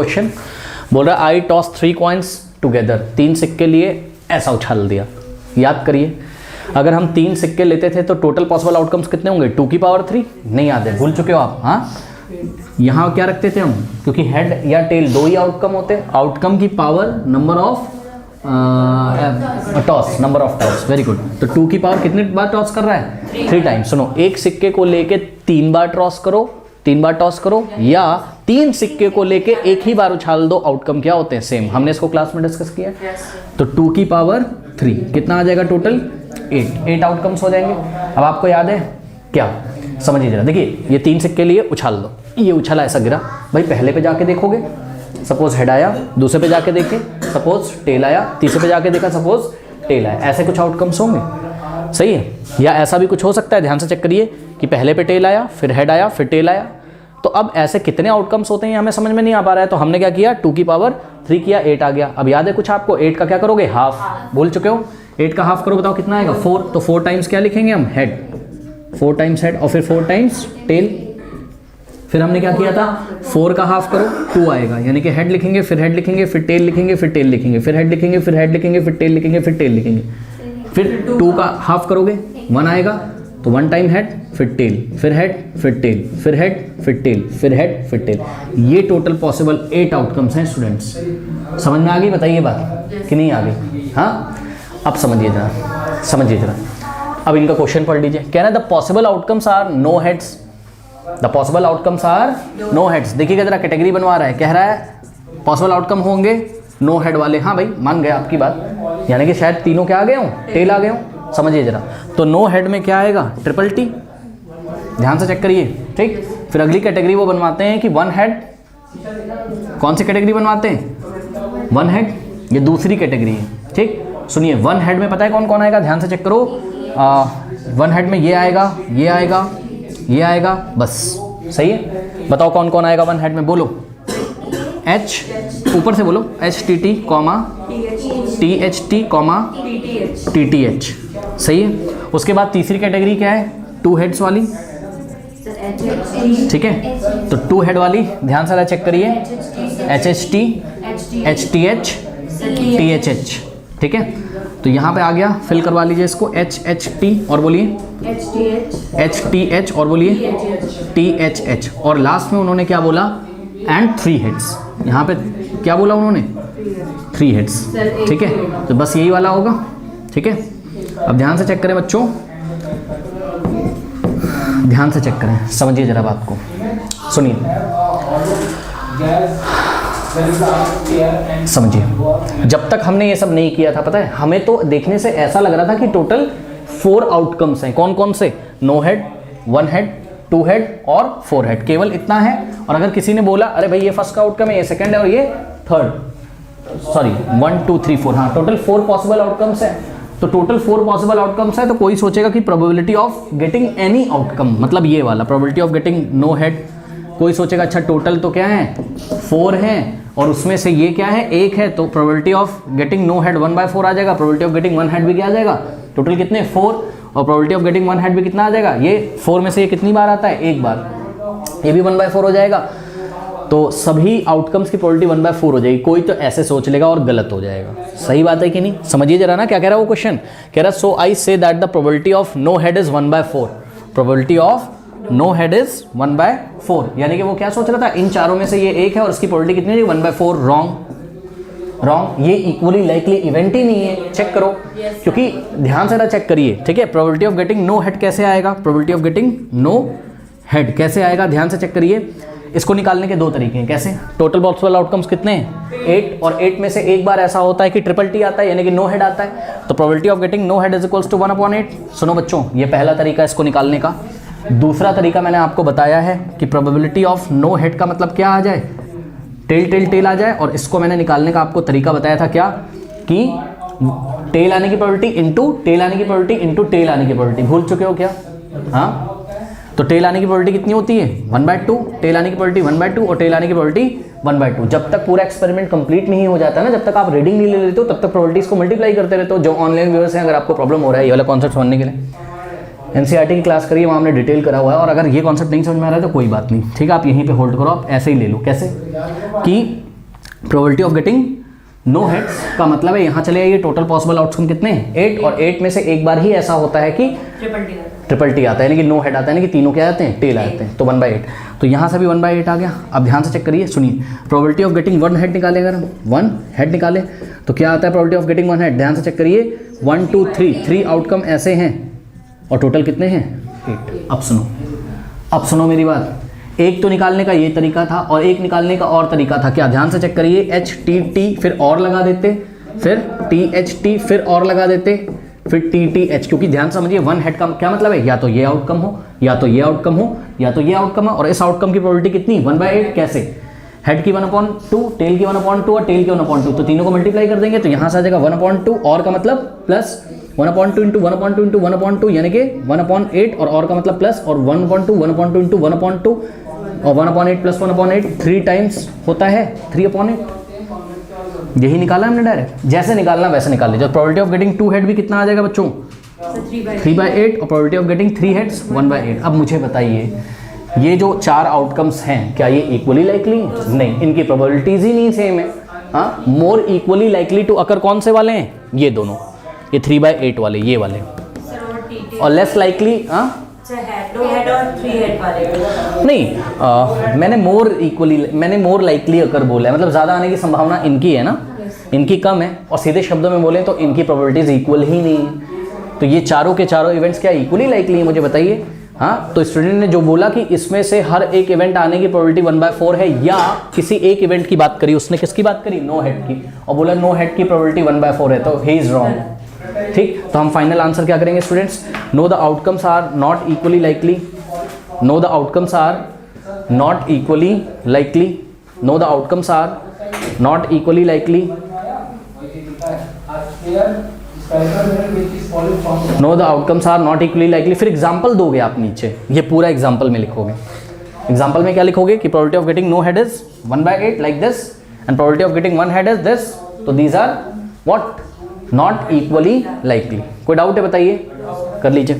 Question बोल रहा है आई टॉस 3 कॉइन्स टुगेदर, 3 सिक्के लिए ऐसा उछाल दिया। याद करिए अगर हम 3 सिक्के लेते थे तो टोटल पॉसिबल आउटकम्स कितने होंगे 2 की पावर 3। नहीं याद है, भूल चुके हो आप। हाँ यहाँ क्या रखते थे हम, क्योंकि हेड या टेल 2 ही आउटकम होते, आउटकम की power number of toss, number of toss. Very good. तो 2 की पावर कितने बार टॉस कर रहा है 3 टाइम्स। सुनो, एक सिक्के को लेके 3 बार टॉस करो, 3 बार टॉस करो, या 3 सिक्के को लेके एक ही बार उछाल दो, आउटकम क्या होते हैं सेम। हमने इसको क्लास में डिस्कस किया। तो 2 की पावर 3 कितना आ जाएगा टोटल 8 आउटकम्स हो जाएंगे। अब आपको याद है क्या, समझिए जरा। देखिए ये 3 सिक्के लिए उछाल दो, ये उछाला ऐसा गिरा, भाई पहले पे जाके देखोगे सपोज हेड आया, दूसरे पे जाके देखे सपोज टेल आया, तीसरे पे जाके देखा सपोज टेल आया, ऐसे कुछ आउटकम्स होंगे। सही है। या ऐसा भी कुछ हो सकता है, ध्यान से चेक करिए कि पहले पे टेल आया, फिर हेड आया, फिर टेल आया। तो अब ऐसे कितने आउटकम्स होते हैं हमें समझ में नहीं आ पा रहा है। तो हमने क्या किया 2 की पावर 3 किया, 8 आ गया। अब याद है कुछ आपको, 8 का क्या करोगे हाफ, भूल चुके हो। 8 का हाफ करो, बताओ कितना आएगा 4। तो 4 टाइम्स क्या लिखेंगे हम हेड, 4 टाइम्स हेड और फिर 4 टाइम्स टेल। फिर हमने क्या किया था 4 का हाफ करो 2 आएगा, यानी कि हेड लिखेंगे, फिर हेड लिखेंगे, फिर टेल लिखेंगे, फिर टेल लिखेंगे, फिर हेड लिखेंगे, फिर हेड लिखेंगे, फिर टेल लिखेंगे, फिर टेल लिखेंगे। फिर 2 का हाफ करोगे 1 आएगा, तो 1 टाइम हेड, फिर टेल, फिर हेड, फिर टेल, फिर हेड, फिर टेल, फिर हेड, फिर टेल। ये टोटल पॉसिबल 8 आउटकम्स हैं स्टूडेंट्स। समझ में आ गई, बताइए बात कि नहीं आ गई। हाँ अब समझिए जरा, समझिए जरा। अब इनका क्वेश्चन पढ़ लीजिए। कह रहा है the possible outcomes are no heads, the possible outcomes are no heads. देखिएगा जरा, कैटेगरी बनवा रहा है, कह रहा है पॉसिबल आउटकम होंगे नो हेड वाले। हाँ भाई मान गए आपकी बात, यानी कि शायद तीनों क्या आ गए हों, टेल आ गए हों। समझिए जरा, तो नो हेड में क्या आएगा ट्रिपल टी, ध्यान से चेक करिए, ठीक। फिर अगली कैटेगरी वो बनवाते हैं कि 1 हेड, कौन सी कैटेगरी बनवाते हैं 1 हेड, ये दूसरी कैटेगरी है, ठीक। सुनिए 1 हेड में पता है कौन कौन आएगा, ध्यान से चेक करो। 1 हेड में ये आएगा, ये आएगा, ये आएगा, बस सही है। बताओ कौन कौन आएगा 1 हेड में, बोलो। H ऊपर से बोलो, HTT, THT, TTH, सही है। उसके बाद तीसरी कैटेगरी क्या है 2 हेड्स वाली, ठीक है। तो 2 हेड वाली ध्यान से चेक करिए, HHT, HTH, THH, ठीक है। तो यहाँ पे आ गया, फिल करवा लीजिए इसको, HHT और बोलिए HTH और बोलिए THH। और लास्ट में उन्होंने क्या बोला एंड 3 हेड्स, यहाँ पे क्या बोला उन्होंने 3 हेड्स, ठीक है। तो बस यही वाला होगा, ठीक है। अब ध्यान से चेक करें बच्चों, ध्यान से चेक करें, समझिए जरा बात को, सुनिए समझिए। जब तक हमने ये सब नहीं किया था, पता है हमें तो देखने से ऐसा लग रहा था कि टोटल 4 आउटकम्स हैं। कौन कौन से, नो हेड, 1 हेड, 2 हेड और 4 हेड, केवल इतना है। और अगर किसी ने बोला अरे भाई ये फर्स्ट का आउटकम है, ये सेकंड है और ये थर्ड, सॉरी 1 2 3 4, हाँ टोटल 4 पॉसिबल आउटकम्स है। तो टोटल 4 पॉसिबल आउटकम्स है, तो कोई सोचेगा कि probability of getting any outcome, मतलब ये वाला probability of getting no head. कोई सोचेगा अच्छा टोटल तो क्या है 4 हैं और उसमें से ये क्या है 1 है, तो probability of getting no head 1/4 आ जाएगा। प्रोबेबिलिटी ऑफ गेटिंग 1 हेड भी क्या आ जाएगा, टोटल कितने 4, और प्रोबेबिलिटी ऑफ गेटिंग 1 हेड भी कितना आ जाएगा, ये 4 में से ये कितनी बार आता है 1 बार, ये भी 1/4 हो जाएगा। तो सभी आउटकम्स की प्रोबेबिलिटी 1/4 हो जाएगी। कोई तो ऐसे सोच लेगा और गलत हो जाएगा। सही बात है कि नहीं, समझिए जरा ना क्या कह रहा है वो क्वेश्चन। कह रहा है so I say that the probability of no head is 1/4, probability of no head is 1/4, यानी कि वो क्या सोच रहा था इन चारों में से ये 1 है और इसकी प्रोबेबिलिटी कितनी है 1/4। रॉन्ग, ये इक्वली लाइकली इवेंट ही नहीं है। चेक करो, क्योंकि ध्यान से चेक करिए, ठीक है। Probability of getting no head कैसे आएगा, probability of getting no head कैसे आएगा, ध्यान से चेक करिए। इसको निकालने के 2 तरीके हैं। कैसे, टोटल पॉसिबल आउटकम्स कितने हैं 8, और 8 में से एक बार ऐसा होता है कि ट्रिपल टी आता है, यानी कि नो हेड आता है। तो probability of getting no head is equals to 1/8। सुनो बच्चों, ये पहला तरीका इसको निकालने का। दूसरा तरीका मैंने आपको बताया है कि प्रोबेबिलिटी ऑफ नो हेड का मतलब क्या आ जाए, टेल टेल टेल आ जाए। और इसको मैंने निकालने का आपको तरीका बताया था क्या, कि टेल आने की प्रोबेबिलिटी इंटू टेल आने की प्रोबेबिलिटी इंटू टेल आने की प्रोबेबिलिटी। भूल चुके हो क्या, हाँ। तो टेल आने की प्रोबेबिलिटी कितनी होती है 1/2, टेल आने की प्रोबेबिलिटी 1/2 और टेल आने की प्रोबेबिलिटी 1/2। जब तक पूरा एक्सपेरिमेंट कंप्लीट नहीं हो जाता ना, जब तक आप रीडिंग नहीं ले लेते हो, तब तक प्रोबेबिलिटीज को मल्टीप्लाई करते रहते हो। जो ऑनलाइन व्यूअर्स हैं, अगर आपको प्रॉब्लम हो रहा है ये वाला कॉन्सेप्ट समझने के लिए, एनसीईआरटी की क्लास करिए, वहाँ हमने डिटेल करा हुआ है। और अगर ये कॉन्सेप्ट नहीं समझ में आ रहा है तो कोई बात नहीं, ठीक है, आप यहीं पे होल्ड करो, आप ऐसे ही ले लो। कैसे कि probability of getting no heads का मतलब है यहाँ चले आइए, टोटल पॉसिबल आउटकम कितने हैं 8, और 8 में से एक बार ही ऐसा होता है कि ट्रिपल टी आता है, यानी कि नो हेड आता है, यानी कि तीनों क्या आते हैं, टेल आते हैं, तो 1/8। तो यहाँ से भी 1/8 आ गया। अब ध्यान से चेक करिए, सुनिए, प्रोबेबिलिटी ऑफ गेटिंग 1 हेड निकाले, अगर हम 1 हेड निकाले तो क्या आता है प्रोबेबिलिटी ऑफ गेटिंग 1 हेड। ध्यान से चेक करिए, 1 2 3 आउटकम ऐसे हैं और टोटल कितने हैं 8। अब सुनो मेरी बात, एक तो निकालने का ये तरीका था और एक निकालने का और तरीका था। क्या, ध्यान से चेक करिए, एच टी टी फिर और लगा देते, फिर टी एच टी फिर और लगा देते, फिर टी टी एच, क्योंकि ध्यान समझिए 1 हेड का क्या मतलब है, या तो ये आउटकम हो, या तो ये आउटकम हो, या तो ये आउटकम हो, और इस आउटकम की प्रोबेबिलिटी कितनी 1/8। कैसे, हेड की 1/2, टेल की 1/2 और टेल की 1/2, तो तीनों को मल्टीप्लाई कर देंगे तो यहाँ से आ जाएगा 1/2 और का मतलब प्लस 1/2 इंटू 1/2 इंटू 1/2 यानी कि 1/8 और का मतलब प्लस, और 1/2 इंटू 1/2 और 1/8 प्लस 1/8 3 टाइम्स होता है 3/8। यही निकाला हमने डायरेक्ट, जैसे निकालना वैसे निकाल लीजिए। प्रोबेबिलिटी ऑफ गेटिंग 2 हेड भी कितना आ जाएगा बच्चों 3/8, और प्रोबेबिलिटी ऑफ गेटिंग 3 हेड्स 1/8। अब मुझे बताइए, ये जो 4 आउटकम्स हैं क्या ये इक्वली लाइकली? नहीं, इनकी प्रोबेबिलिटीज ही नहीं सेम है। हाँ, मोर इक्वली लाइकली टू अकर कौन से वाले हैं, ये दोनों, ये 3/8 वाले, ये वाले, और लेस लाइकली नहीं, मैंने मोर लाइकली अकर बोला है, मतलब ज़्यादा आने की संभावना इनकी है ना, इनकी कम है, और सीधे शब्दों में बोले तो इनकी प्रोबेबिलिटीज इक्वल ही नहीं है। तो ये चारों के चारों इवेंट्स क्या इक्वली लाइकली है, मुझे बताइए। हाँ, तो स्टूडेंट ने जो बोला कि इसमें से हर एक इवेंट आने की प्रोबेबिलिटी 1/4 है, या किसी एक इवेंट की बात करी, उसने किसकी बात करी, नो हेड की, और बोला नो हेड की प्रोबेबिलिटी 1/4 है, तो ही इज रॉन्ग। ठीक, तो हम फाइनल आंसर क्या करेंगे students, no the outcomes are not equally likely, no the outcomes are not equally likely, no the outcomes are not equally likely, no the outcomes are not equally likely. फिर example दोगे आप नीचे, ये पूरा example में लिखोगे। Example में क्या लिखोगे कि probability of getting no head is 1/8 like this, and probability of getting 1 head is this, तो these are what, not equally likely. कोई डाउट है बताइए, कर लीजिए।